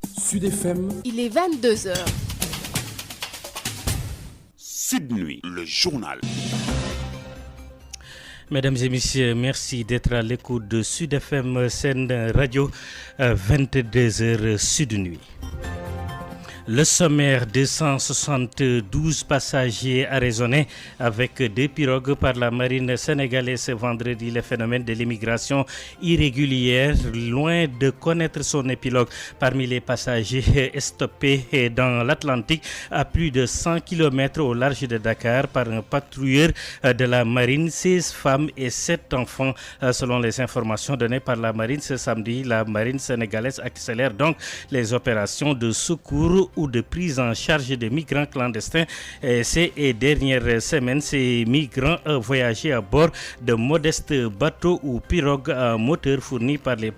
Sud FM. Il est 22h. Sud Nuit, le journal. Mesdames et messieurs, merci d'être à l'écoute de Sud FM Sen Radio 22h Sud Nuit. Le sommaire, 272 passagers arraisonnés avec deux pirogues par la marine sénégalaise ce vendredi. Le phénomène de l'immigration irrégulière, loin de connaître son épilogue. Parmi les passagers stoppés dans l'Atlantique à plus de 100 km au large de Dakar par un patrouilleur de la marine, 16 femmes et 7 enfants. Selon les informations données par la marine ce samedi, la marine sénégalaise accélère donc les opérations de secours ou de prise en charge des migrants clandestins. Ces dernières semaines, ces migrants voyageaient à bord de modestes bateaux ou pirogues à moteur fournis par les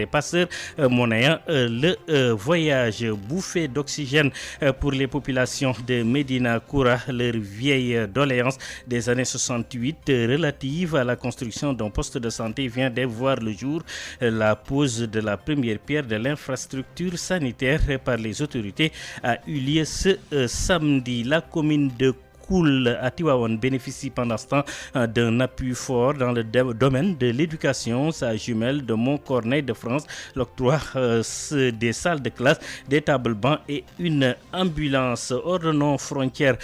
passeurs monnayant le voyage. Bouffée d'oxygène pour les populations de Médina Koura, leur vieille doléance des années 68 relative à la construction d'un poste de santé vient de voir le jour. La pose de la première pierre de l'infrastructure sanitaire par les autorités a eu lieu ce samedi. La commune de Koul à Tivaouane bénéficie pendant ce temps d'un appui fort dans le domaine de l'éducation. Sa jumelle de Montcorneille de France, l'octroi des salles de classe, des tables bancs et une ambulance. Hors de nos frontières,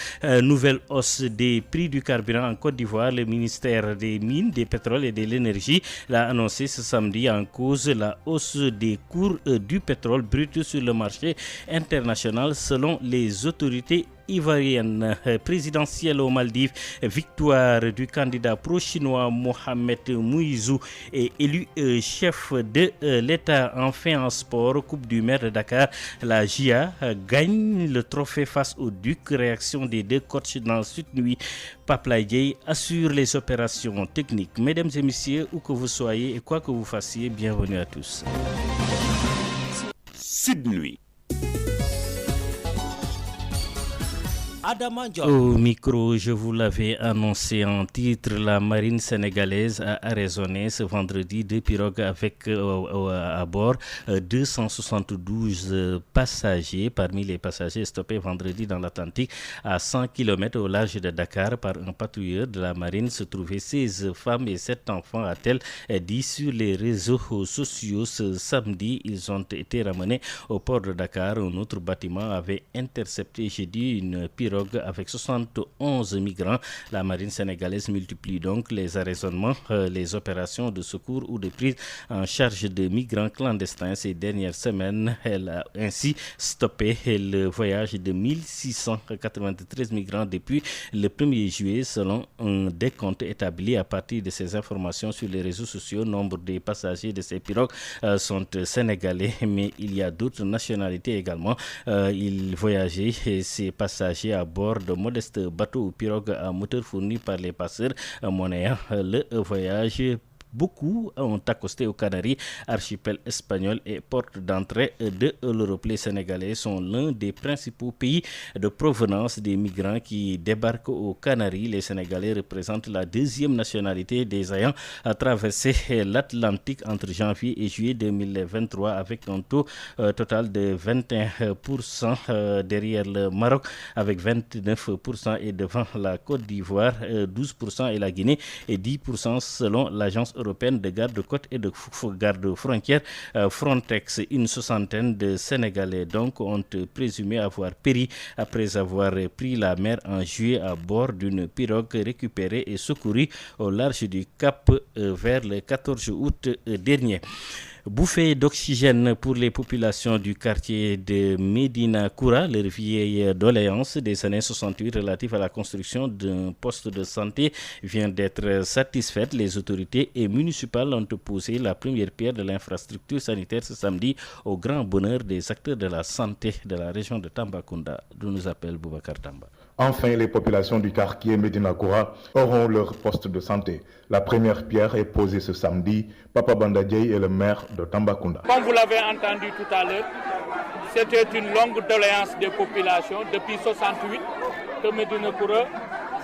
nouvelle hausse des prix du carburant en Côte d'Ivoire. Le ministère des Mines, des Pétroles et de l'Énergie l'a annoncé ce samedi. En cause la hausse des cours du pétrole brut sur le marché international selon les autorités ivoirienne. Présidentielle aux Maldives, victoire du candidat pro-chinois Mohamed Mouizou est élu chef de l'État. Enfin en sport, Coupe du maire de Dakar, la GIA gagne le trophée face au Duc. Réaction des deux coachs dans Sud Nuit. Pape Laye assure les opérations techniques. Mesdames et messieurs, où que vous soyez et quoi que vous fassiez, bienvenue à tous. Sud Nuit. Au micro, je vous l'avais annoncé en titre, la marine sénégalaise a arraisonné ce vendredi deux pirogues avec à bord 272 passagers. Parmi les passagers stoppés vendredi dans l'Atlantique à 100 km au large de Dakar par un patrouilleur de la marine se trouvaient 16 femmes et 7 enfants, a-t-elle dit sur les réseaux sociaux. Ce samedi, ils ont été ramenés au port de Dakar. Un autre bâtiment avait intercepté jeudi une pirogue avec 71 migrants. La marine sénégalaise multiplie donc les arraisonnements, les opérations de secours ou de prise en charge de migrants clandestins. Ces dernières semaines, elle a ainsi stoppé le voyage de 1693 migrants depuis le 1er juillet selon un décompte établi à partir de ces informations sur les réseaux sociaux. Nombre des passagers de ces pirogues sont sénégalais, mais il y a d'autres nationalités également. Ils voyageaient, ces passagers, à bord de modestes bateaux ou pirogues à moteur fournis par les passeurs monnayant le voyage. Beaucoup ont accosté aux Canaries, archipel espagnol et porte d'entrée de l'Europe. Les Sénégalais sont l'un des principaux pays de provenance des migrants qui débarquent aux Canaries. Les Sénégalais représentent la deuxième nationalité des ayants traversé l'Atlantique entre janvier et juillet 2023 avec un taux total de 21% derrière le Maroc avec 29% et devant la Côte d'Ivoire 12% et la Guinée et 10% selon l'agence européenne de garde-côtes et de garde-frontières Frontex. Une soixantaine de Sénégalais donc ont présumé avoir péri après avoir pris la mer en juillet à bord d'une pirogue récupérée et secourue au large du Cap vers le 14 août dernier. Bouffée d'oxygène pour les populations du quartier de Médina Koura, leur vieille doléance des années 68 relative à la construction d'un poste de santé vient d'être satisfaite. Les autorités municipales ont posé la première pierre de l'infrastructure sanitaire ce samedi au grand bonheur des acteurs de la santé de la région de Tambacounda, d'où nous appelle Boubacar Tamba. Enfin, les populations du quartier Médina Koura auront leur poste de santé. La première pierre est posée ce samedi. Papa Bandadjei est le maire de Tambacounda. Comme vous l'avez entendu tout à l'heure, c'était une longue doléance des populations depuis 68 que Médina Koura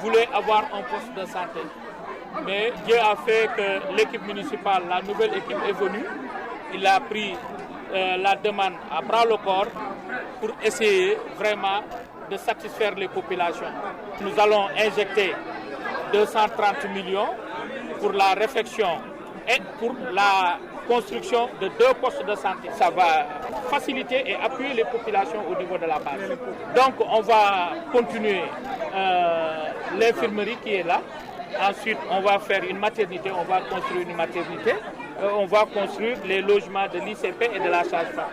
voulait avoir un poste de santé. Mais Dieu a fait que l'équipe municipale, la nouvelle équipe est venue. Il a pris la demande à bras le corps pour essayer vraiment de satisfaire les populations. Nous allons injecter 230 millions pour la réflexion et pour la construction de 2 postes de santé. Ça va faciliter et appuyer les populations au niveau de la base. Donc on va continuer l'infirmerie qui est là. Ensuite, on va faire une maternité, on va construire une maternité. On va construire les logements de l'ICP et de la sage-femme.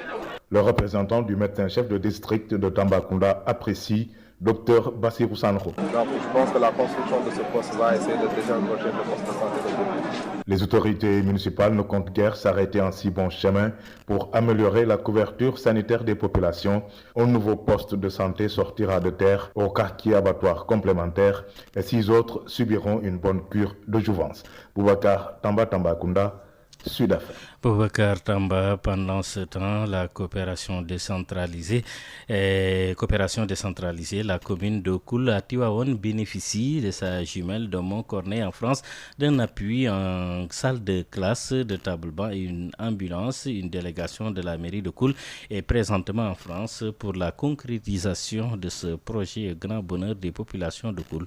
Le représentant du médecin-chef de district de Tambacounda apprécie Dr Bassirou Sanro. Donc, je pense que la construction de ce poste va essayer de désengorger le poste de santé de Boubou. Les autorités municipales ne comptent guère s'arrêter en si bon chemin pour améliorer la couverture sanitaire des populations. Un nouveau poste de santé sortira de terre au quartier abattoir complémentaire et 6 autres subiront une bonne cure de jouvence. Boubacar Tambacounda, Sud FM. Boubacar Tamba, pendant ce temps, la coopération décentralisée, la commune de Koul à Tivaouane bénéficie de sa jumelle de Montcornet en France d'un appui en salle de classe, de table-banc et une ambulance. Une délégation de la mairie de Koul est présentement en France pour la concrétisation de ce projet au grand bonheur des populations de Koul.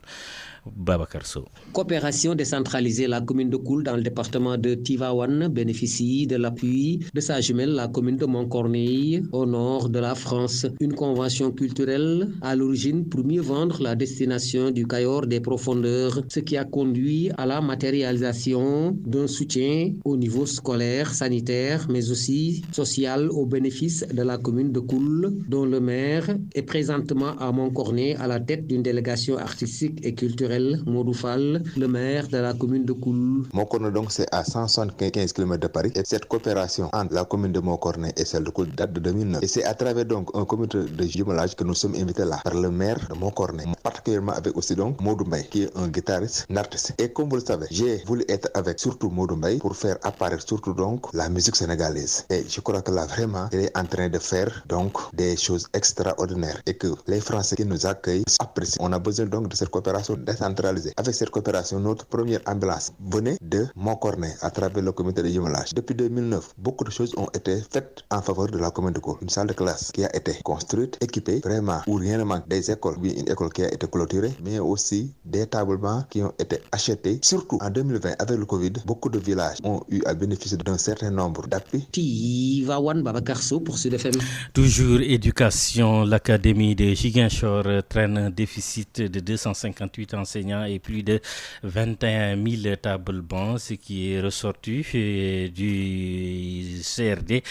Babacar Sow. Coopération décentralisée, la commune de Koul dans le département de Tivaouane bénéficie de l'appui de sa jumelle, la commune de Montcorneille, au nord de la France. Une convention culturelle à l'origine pour mieux vendre la destination du Cayor des profondeurs, ce qui a conduit à la matérialisation d'un soutien au niveau scolaire, sanitaire, mais aussi social au bénéfice de la commune de Koul, dont le maire est présentement à Montcorneille à la tête d'une délégation artistique et culturelle. Modou Fall, le maire de la commune de Koul. Montcorneille, donc, c'est à 175 km de Paris. Et cette coopération entre la commune de Montcorneille et celle de Koul date de 2009. Et c'est à travers donc un comité de jumelage que nous sommes invités là par le maire de Montcorneille, particulièrement avec aussi donc Modou Mbaye, qui est un guitariste, un artiste. Et comme vous le savez, j'ai voulu être avec surtout Modou Mbaye pour faire apparaître surtout donc la musique sénégalaise. Et je crois que là vraiment, il est en train de faire donc des choses extraordinaires et que les Français qui nous accueillent apprécient. On a besoin donc de cette coopération décentralisée. Avec cette coopération, notre première ambulance venait de Montcorneille à travers le comité de jumelage. Depuis 2009, beaucoup de choses ont été faites en faveur de la commune de Koul. Une salle de classe qui a été construite, équipée, vraiment, où rien ne manque. Des écoles, une école qui a été clôturée, mais aussi des tablements qui ont été achetés. Surtout en 2020, avec le Covid, beaucoup de villages ont eu à bénéficier d'un certain nombre d'appuis. Tivaouane, Babacar Sow pour Sud FM. Toujours éducation, l'académie de Ziguinchor traîne un déficit de 258 enseignants et plus de 21 000 tables-bancs, ce qui est ressorti du CRD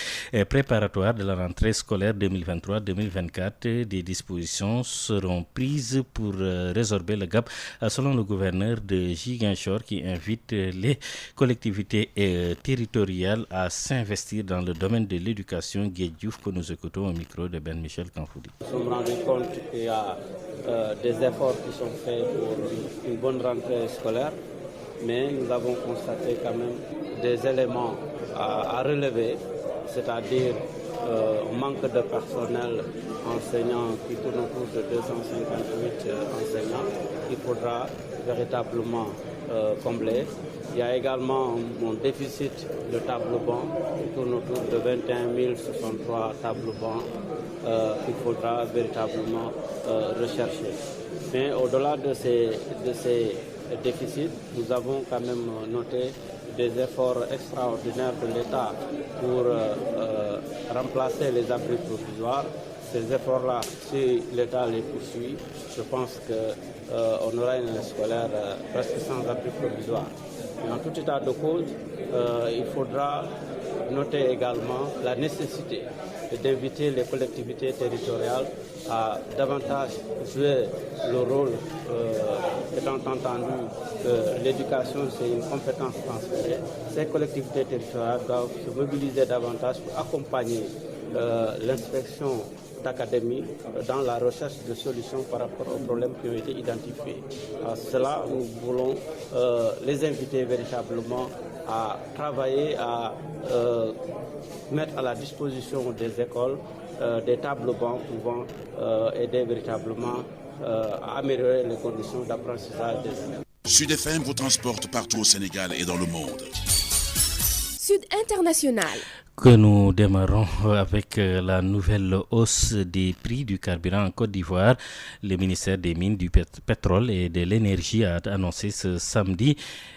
préparatoire de la rentrée scolaire 2023-2024. Des dispositions seront prises pour résorber le gap, selon le gouverneur de Ziguinchor, qui invite les collectivités territoriales à s'investir dans le domaine de l'éducation. Guédiouf, que nous écoutons au micro de Ben Michel Kanfoudi. Nous sommes rendus compte qu'il y a des efforts qui sont faits pour une bonne rentrée scolaire, mais nous avons constaté quand même des éléments à relever, c'est-à-dire un manque de personnel enseignant qui tourne autour de 258 enseignants. Il faudra véritablement combler. Il y a également un déficit de tableaux-bancs qui tourne autour de 21 063 tableaux-bancs qu'il faudra véritablement rechercher. Mais au-delà de ces déficits, nous avons quand même noté des efforts extraordinaires de l'État pour remplacer les abris provisoires. Ces efforts-là, si l'État les poursuit, je pense qu'on aura une année scolaire presque sans abri provisoire. Mais en tout état de cause, il faudra noter également la nécessité d'inviter les collectivités territoriales à davantage jouer le rôle, étant entendu que l'éducation c'est une compétence transférée. Ces collectivités territoriales doivent se mobiliser davantage pour accompagner l'inspection d'académie dans la recherche de solutions par rapport aux problèmes qui ont été identifiés. À cela, nous voulons les inviter véritablement à travailler, à mettre à la disposition des écoles des tables-bancs pouvant aider véritablement à améliorer les conditions d'apprentissage des élèves. Sud FM vous transporte partout au Sénégal et dans le monde. Sud International. Que nous démarrons avec la nouvelle hausse des prix du carburant en Côte d'Ivoire. Le ministère des Mines, du Pétrole et de l'Énergie a annoncé ce samedi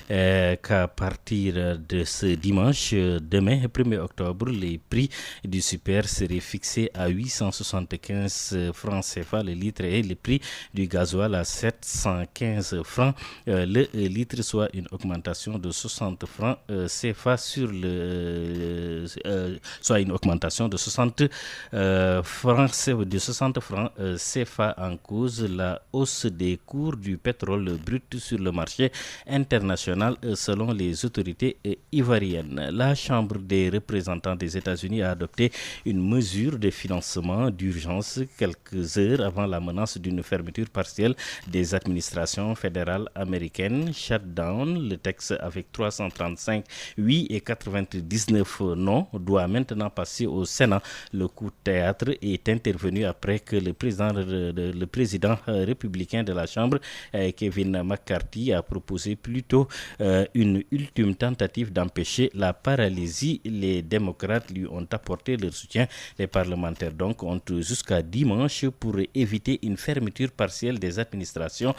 qu'à partir de ce dimanche, demain, 1er octobre, les prix du super seraient fixés à 875 francs CFA le litre et le prix du gasoil à 715 francs le litre, soit une augmentation de 60 francs CFA sur soit une augmentation de 60 francs CFA en cause la hausse des cours du pétrole brut sur le marché international selon les autorités ivoiriennes. La Chambre des représentants des États-Unis a adopté une mesure de financement d'urgence quelques heures avant la menace d'une fermeture partielle des administrations fédérales américaines. Shutdown, le texte avec 335 oui et 99 non doit maintenant passer au Sénat. Le coup de théâtre est intervenu après que le président républicain de la Chambre, Kevin McCarthy, a proposé plutôt une ultime tentative d'empêcher la paralysie. Les démocrates lui ont apporté leur soutien. Les parlementaires donc ont jusqu'à dimanche pour éviter une fermeture partielle des administrations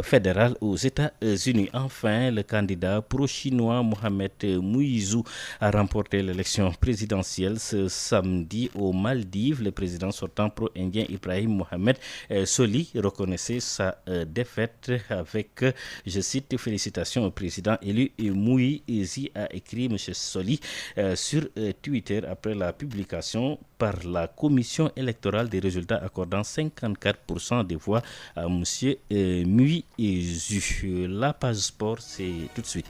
fédérales aux États-Unis. Enfin, le candidat pro-chinois Mohamed Muizou a remporté l'élection présidentielle ce samedi aux Maldives. Le président sortant pro-indien Ibrahim Mohamed Soli reconnaissait sa défaite avec, je cite, félicitations au président élu. Muizi a écrit M. Soli sur Twitter après la publication par la commission électorale des résultats accordant 54% des voix à M. Muizu. La page sport, c'est tout de suite.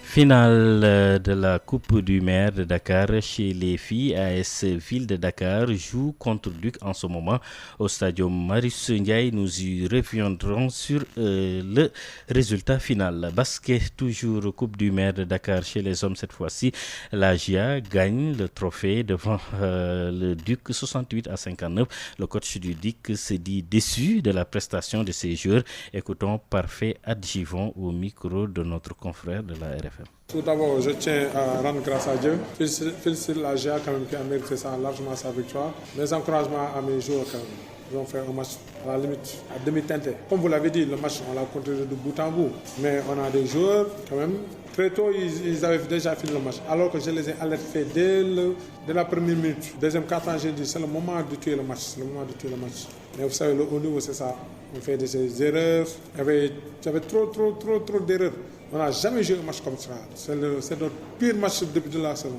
Finale de la Coupe du maire de Dakar chez les filles. AS Ville de Dakar joue contre Duc en ce moment au stadium Marius Ndiaye. Nous y reviendrons sur le résultat final. Basket, toujours Coupe du maire de Dakar chez les hommes cette fois-ci. La GIA gagne le trophée devant le Duc 68-59. Le coach du Duc se dit déçu de la prestation de ses joueurs. Écoutons Parfait Adjivon au micro de notre confrère de la RFM. Tout d'abord, je tiens à rendre grâce à Dieu. Félicite la GIA quand même qui a mérité ça largement sa victoire. Mes encouragements à mes joueurs quand même. Ils ont fait un match à la limite, à demi-teinté. Comme vous l'avez dit, le match, on l'a contrôlé de bout en bout. Mais on a des joueurs quand même. Très tôt, ils avaient déjà fini le match. Alors que je les ai alertés dès la première minute. Deuxième quart-temps, j'ai dit c'est le moment de tuer le match. C'est le moment de tuer le match. Mais vous savez, le haut niveau, c'est ça. On fait des erreurs. Il y avait trop d'erreurs. On n'a jamais joué un match comme ça. C'est notre pire match depuis de la saison.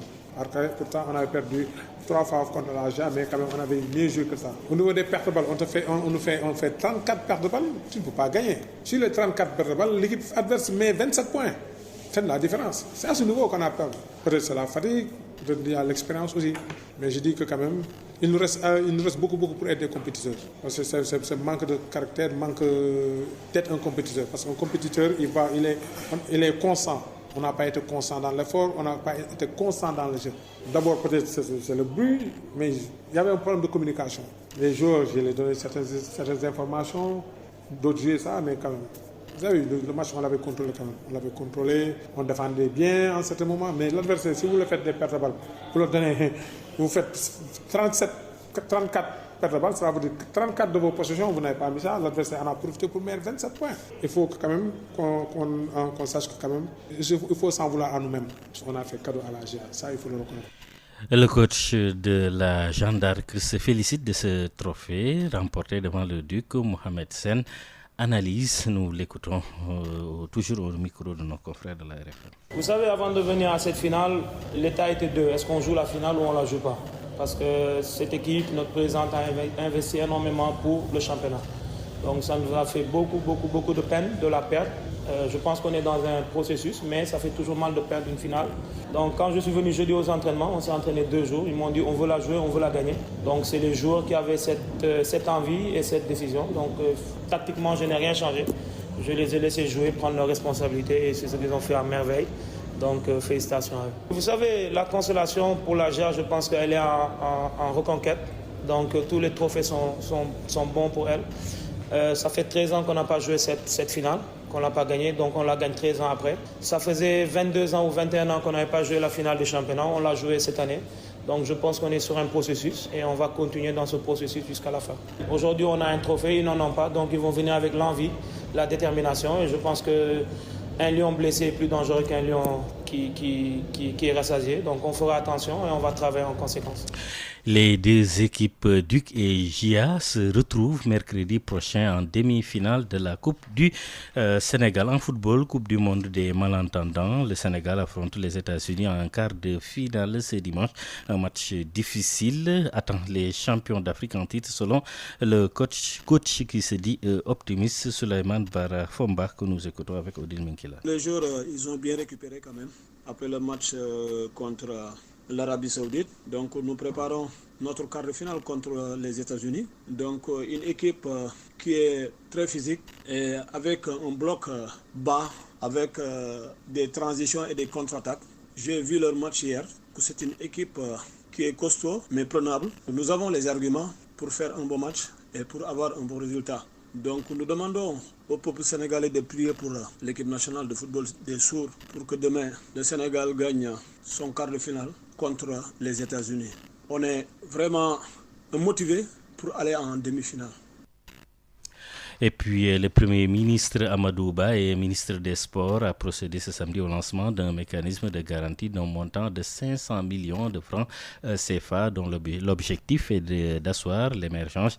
Pourtant, on avait perdu 3 fois contre la GIA, mais quand même, on avait mieux joué que ça. Au niveau des pertes de balles, on fait 34 pertes de balles. Tu ne peux pas gagner. Sur les 34 pertes de balles, l'équipe adverse met 27 points. C'est la différence. C'est à ce niveau qu'on a perdu. Peut-être c'est la fatigue, peut-être il y a l'expérience aussi. Mais je dis que quand même, il nous reste beaucoup pour être des compétiteurs. Parce que c'est manque de caractère, manque d'être un compétiteur. Parce qu'un compétiteur, il est constant. On n'a pas été constant dans l'effort, on n'a pas été constant dans le jeu. D'abord, peut-être c'est le bruit, mais il y avait un problème de communication. Les joueurs, je les ai donné certaines informations, d'autres jouaient ça, mais quand même. Vous avez vu, le match, on l'avait contrôlé quand même. On l'avait contrôlé, on défendait bien en certains moments, mais l'adversaire, si vous le faites des pertes de balles, vous faites 34 pertes de balles, ça veut dire 34 de vos possessions, vous n'avez pas mis ça, l'adversaire en a profité pour mettre 27 points. Il faut quand même qu'on sache que quand même, il faut s'en vouloir à nous-mêmes. On a fait cadeau à la GIA, ça il faut le reconnaître. Le coach de la Jeanne d'Arc se félicite de ce trophée remporté devant le Duc Mohamed Sen. Analyse, nous l'écoutons toujours au micro de nos confrères de la RFM. Vous savez, avant de venir à cette finale, l'état était deux. Est-ce qu'on joue la finale ou on ne la joue pas? Parce que cette équipe, notre présidente a investi énormément pour le championnat. Donc ça nous a fait beaucoup de peine de la perdre. Je pense qu'on est dans un processus, mais ça fait toujours mal de perdre une finale. Donc quand je suis venu jeudi aux entraînements, on s'est entraîné 2 jours. Ils m'ont dit on veut la jouer, on veut la gagner. Donc c'est les joueurs qui avaient cette envie et cette décision. Donc tactiquement, je n'ai rien changé. Je les ai laissés jouer, prendre leurs responsabilités et c'est ce qu'ils ont fait à merveille. Donc félicitations à eux. Vous savez, la consolation pour la GIA, je pense qu'elle est en reconquête. Donc tous les trophées sont bons pour elle. Ça fait 13 ans qu'on n'a pas joué cette finale. qu'on ne l'a pas gagné, donc on la gagne 13 ans après. Ça faisait 22 ans ou 21 ans qu'on n'avait pas joué la finale du championnat, on l'a joué cette année. Donc je pense qu'on est sur un processus et on va continuer dans ce processus jusqu'à la fin. Aujourd'hui on a un trophée, ils n'en ont pas, donc ils vont venir avec l'envie, la détermination et je pense qu'un lion blessé est plus dangereux qu'un lion qui est rassasié. Donc on fera attention et on va travailler en conséquence. Les deux équipes Duc et JA se retrouvent mercredi prochain en demi-finale de la Coupe du Sénégal. En football, Coupe du monde des malentendants, le Sénégal affronte les États-Unis en quart de finale ce dimanche. Un match difficile attend les champions d'Afrique en titre selon le coach qui se dit optimiste, Souleymane Bara Fomba, que nous écoutons avec Odile Minkela. Les joueurs, ils ont bien récupéré quand même après le match contre l'Arabie Saoudite. Donc nous préparons notre quart de finale contre les États-Unis. Donc une équipe qui est très physique et avec un bloc bas, avec des transitions et des contre-attaques. J'ai vu leur match hier, que c'est une équipe qui est costaud mais prenable. Nous avons les arguments pour faire un bon match et pour avoir un bon résultat. Donc nous demandons au peuple sénégalais de prier pour l'équipe nationale de football des sourds pour que demain le Sénégal gagne son quart de finale contre les États-Unis. On est vraiment motivés pour aller en demi-finale. Et puis le Premier ministre Amadou Ba et ministre des Sports a procédé ce samedi au lancement d'un mécanisme de garantie d'un montant de 500 millions de francs CFA dont l'objectif est d'asseoir l'émergence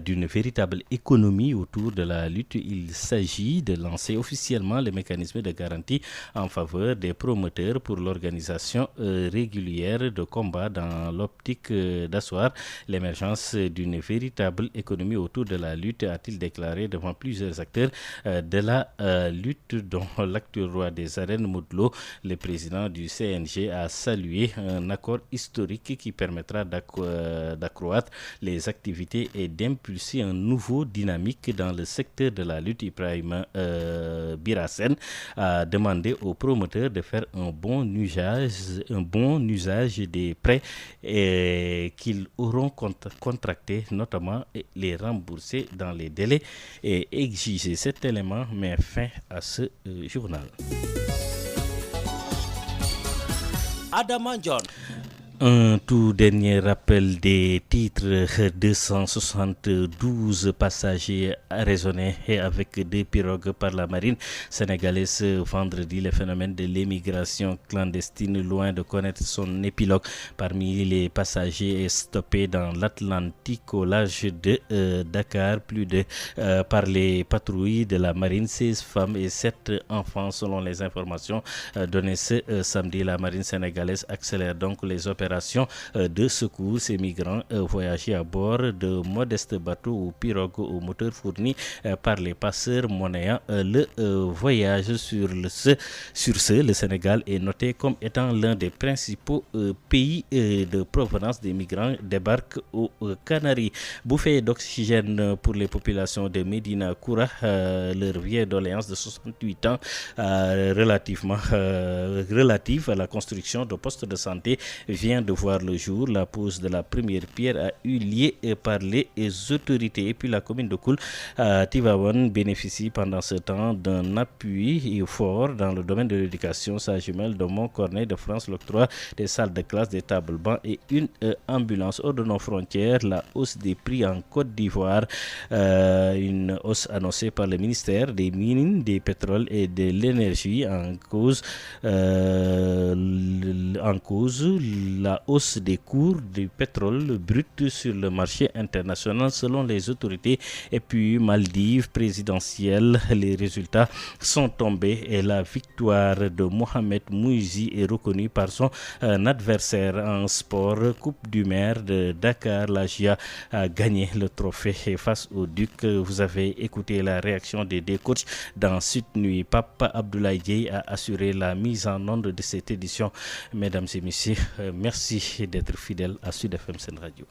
d'une véritable économie autour de la lutte. Il s'agit de lancer officiellement le mécanisme de garantie en faveur des promoteurs pour l'organisation régulière de combat dans l'optique d'asseoir l'émergence d'une véritable économie autour de la lutte, a-t-il déclaré devant plusieurs acteurs de la lutte, dont l'actuel roi des arènes Modou. Le président du CNG a salué un accord historique qui permettra d'accroître les activités et d'impulser un nouveau dynamique dans le secteur de la lutte. Ibrahima Birassen a demandé aux promoteurs de faire un bon usage des prêts qu'ils auront contractés, notamment, et les rembourser dans les délais et exiger cet élément met fin à ce journal. Adama John. Un tout dernier rappel des titres. 272 passagers arraisonnés avec 2 pirogues par la marine sénégalaise vendredi. Le phénomène de l'émigration clandestine loin de connaître son épilogue. Parmi les passagers stoppés dans l'Atlantique au large de Dakar, par les patrouilles de la marine, 16 femmes et 7 enfants selon les informations données ce samedi. La marine sénégalaise accélère donc les opérations de secours. Ces migrants voyageaient à bord de modestes bateaux ou pirogues aux moteurs fournis par les passeurs monnayant le voyage. Sur ce, le Sénégal est noté comme étant l'un des principaux pays de provenance des migrants débarquent aux Canaries. Bouffée d'oxygène pour les populations de Médina Koura, leur vieille doléance de 68 ans relative à la construction de postes de santé vient de voir le jour. La pose de la première pierre a eu lieu par les autorités. Et puis la commune de Koul, Tivaouane, bénéficie pendant ce temps d'un appui fort dans le domaine de l'éducation. Sa jumelle de Montcornet de France, l'octroi des salles de classe, des tables bancs et une ambulance. Hors de nos frontières, la hausse des prix en Côte d'Ivoire, une hausse annoncée par le ministère des Mines, des Pétroles et de l'Énergie. En cause la hausse des cours du pétrole brut sur le marché international selon les autorités. Et puis Maldives présidentielle, les résultats sont tombés et la victoire de Mohamed Mouizi est reconnue par son adversaire. En sport, Coupe du maire de Dakar, la GIA a gagné le trophée face au Duc. Vous avez écouté la réaction des deux coachs dans Sud Nuit. Papa Abdoulaye Dieye a assuré la mise en onde de cette édition. Mesdames et messieurs, merci d'être fidèles à Sud FM Sen Radio.